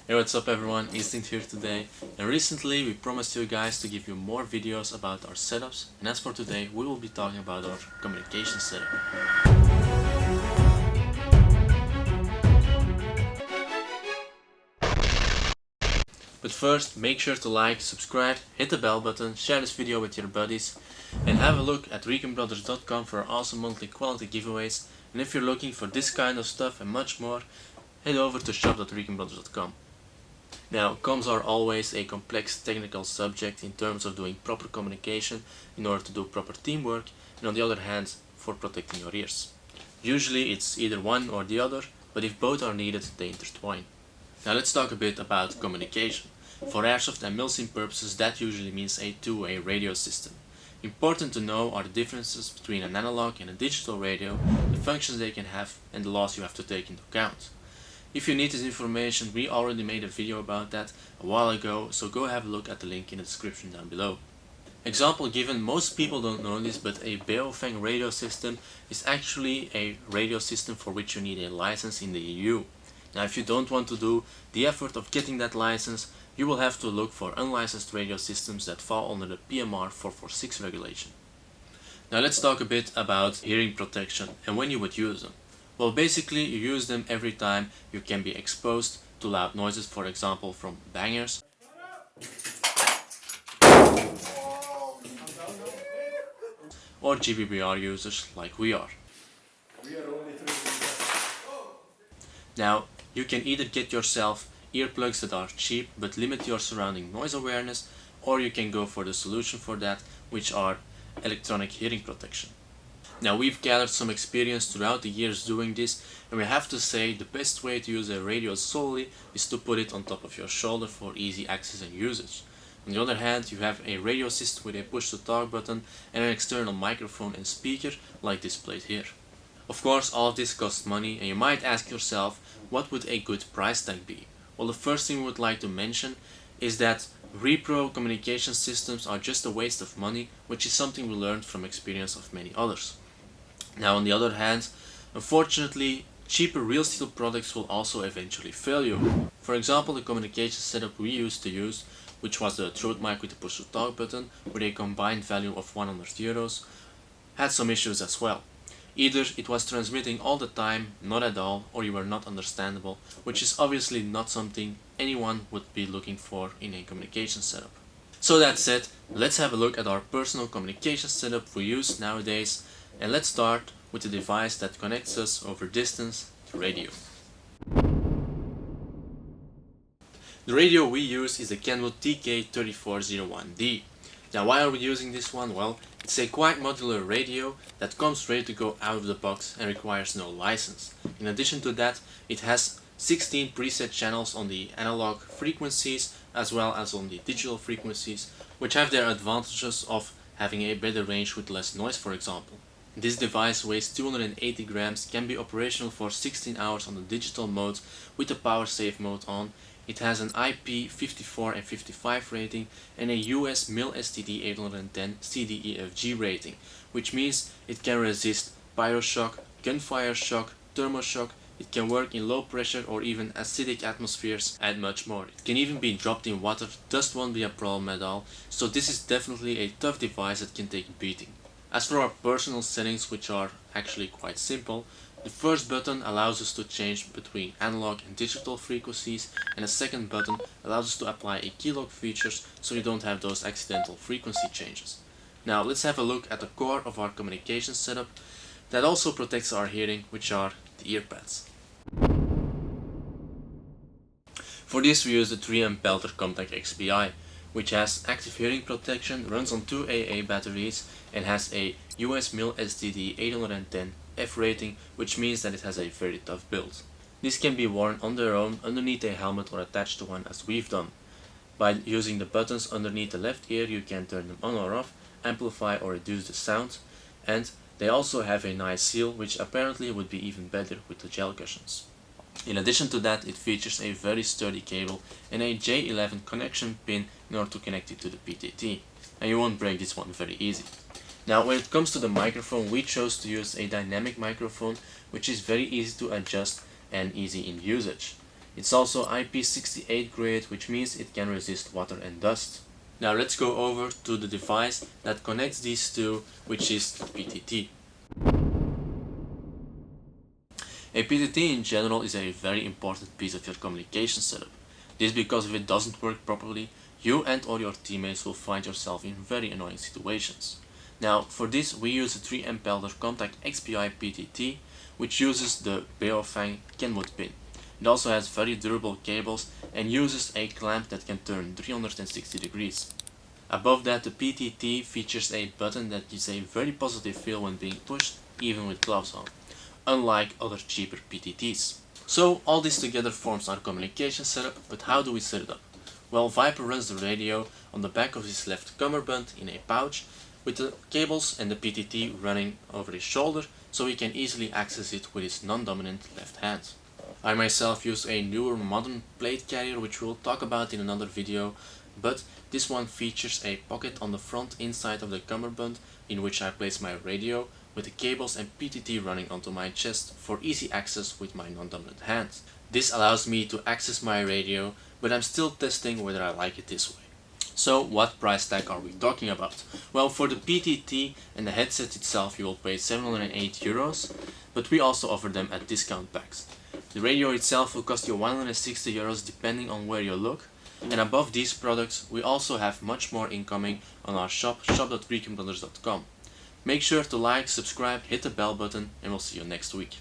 Hey, what's up everyone, Instinct here today, and recently we promised you guys to give you more videos about our setups, and as for today we will be talking about our communication setup. But first, make sure to like, subscribe, hit the bell button, share this video with your buddies, and have a look at ReconBrothers.com for our awesome monthly quality giveaways. And if you're looking for this kind of stuff and much more, head over to shop.ReconBrothers.com. Now, comms are always a complex technical subject in terms of doing proper communication in order to do proper teamwork, and on the other hand, for protecting your ears. Usually it's either one or the other, but if both are needed, they intertwine. Now let's talk a bit about communication. For Airsoft and Milsim purposes, that usually means a two-way radio system. Important to know are the differences between an analog and a digital radio, the functions they can have, and the laws you have to take into account. If you need this information, we already made a video about that a while ago, so go have a look at the link in the description down below. Example given, most people don't know this, but a Baofeng radio system is actually a radio system for which you need a license in the EU. Now if you don't want to do the effort of getting that license, you will have to look for unlicensed radio systems that fall under the PMR 446 regulation. Now let's talk a bit about hearing protection and when you would use them. Well, basically you use them every time you can be exposed to loud noises, for example from bangers, or GBBR users like we are. Now, you can either get yourself earplugs that are cheap but limit your surrounding noise awareness, or you can go for the solution for that, which are electronic hearing protection. Now, we've gathered some experience throughout the years doing this, and we have to say the best way to use a radio solely is to put it on top of your shoulder for easy access and usage. On the other hand, you have a radio system with a push to talk button and an external microphone and speaker like displayed here. Of course, all of this costs money, and you might ask yourself, what would a good price tag be? Well, the first thing we would like to mention is that repro communication systems are just a waste of money, which is something we learned from experience of many others. Now, on the other hand, unfortunately, cheaper real steel products will also eventually fail you. For example, the communication setup we used to use, which was the Throat mic with the push to talk button with a combined value of €100, had some issues as well. Either it was transmitting all the time, not at all, or you were not understandable, which is obviously not something anyone would be looking for in a communication setup. So that said, let's have a look at our personal communication setup we use nowadays, and let's start with the device that connects us over distance, the radio. The radio we use is the Kenwood TK3401D. Now, why are we using this one? Well, it's a quite modular radio that comes ready to go out of the box and requires no license. In addition to that, it has 16 preset channels on the analog frequencies as well as on the digital frequencies, which have their advantages of having a better range with less noise, for example. This device weighs 280 grams, can be operational for 16 hours on the digital mode with the power save mode on. It has an IP54 and 55 rating and a US MIL STD 810 CDEFG rating, which means it can resist pyroshock, gunfire shock, thermoshock, it can work in low pressure or even acidic atmospheres, and much more. It can even be dropped in water, dust won't be a problem at all, so this is definitely a tough device that can take a beating. As for our personal settings, which are actually quite simple, the first button allows us to change between analog and digital frequencies, and the second button allows us to apply a keylog features so you don't have those accidental frequency changes. Now let's have a look at the core of our communication setup that also protects our hearing, which are the ear pads. For this we use the 3M Peltor Compact XPI, which has active hearing protection, runs on 2 AA batteries, and has a US MIL STD 810 F rating, which means that it has a very tough build. This can be worn on their own underneath a helmet or attached to one, as we've done. By using the buttons underneath the left ear, you can turn them on or off, amplify or reduce the sound, and they also have a nice seal, which apparently would be even better with the gel cushions. In addition to that, it features a very sturdy cable and a J11 connection pin in order to connect it to the PTT, and you won't break this one very easy. Now, when it comes to the microphone, we chose to use a dynamic microphone, which is very easy to adjust and easy in usage. It's also IP68 grade, which means it can resist water and dust. Now let's go over to the device that connects these two, which is the PTT. A PTT in general is a very important piece of your communication setup. This because if it doesn't work properly, you and or your teammates will find yourself in very annoying situations. Now for this we use a 3M Pelder Contact XPI PTT, which uses the Beofang Kenwood pin. It also has very durable cables and uses a clamp that can turn 360 degrees. Above that, the PTT features a button that gives a very positive feel when being pushed, even with gloves on, unlike other cheaper PTTs. So all this together forms our communication setup, but how do we set it up? Well, Viper runs the radio on the back of his left cummerbund in a pouch, with the cables and the PTT running over his shoulder, so he can easily access it with his non-dominant left hand. I myself use a newer modern plate carrier, which we'll talk about in another video, but this one features a pocket on the front inside of the cummerbund in which I place my radio, with the cables and PTT running onto my chest for easy access with my non-dominant hand. This allows me to access my radio, but I'm still testing whether I like it this way. So what price tag are we talking about? Well, for the PTT and the headset itself you will pay 708 euros, but we also offer them at discount packs. The radio itself will cost you 160 euros depending on where you look, and above these products we also have much more incoming on our shop.ReconBrothers.com. Make sure to like, subscribe, hit the bell button, and we'll see you next week.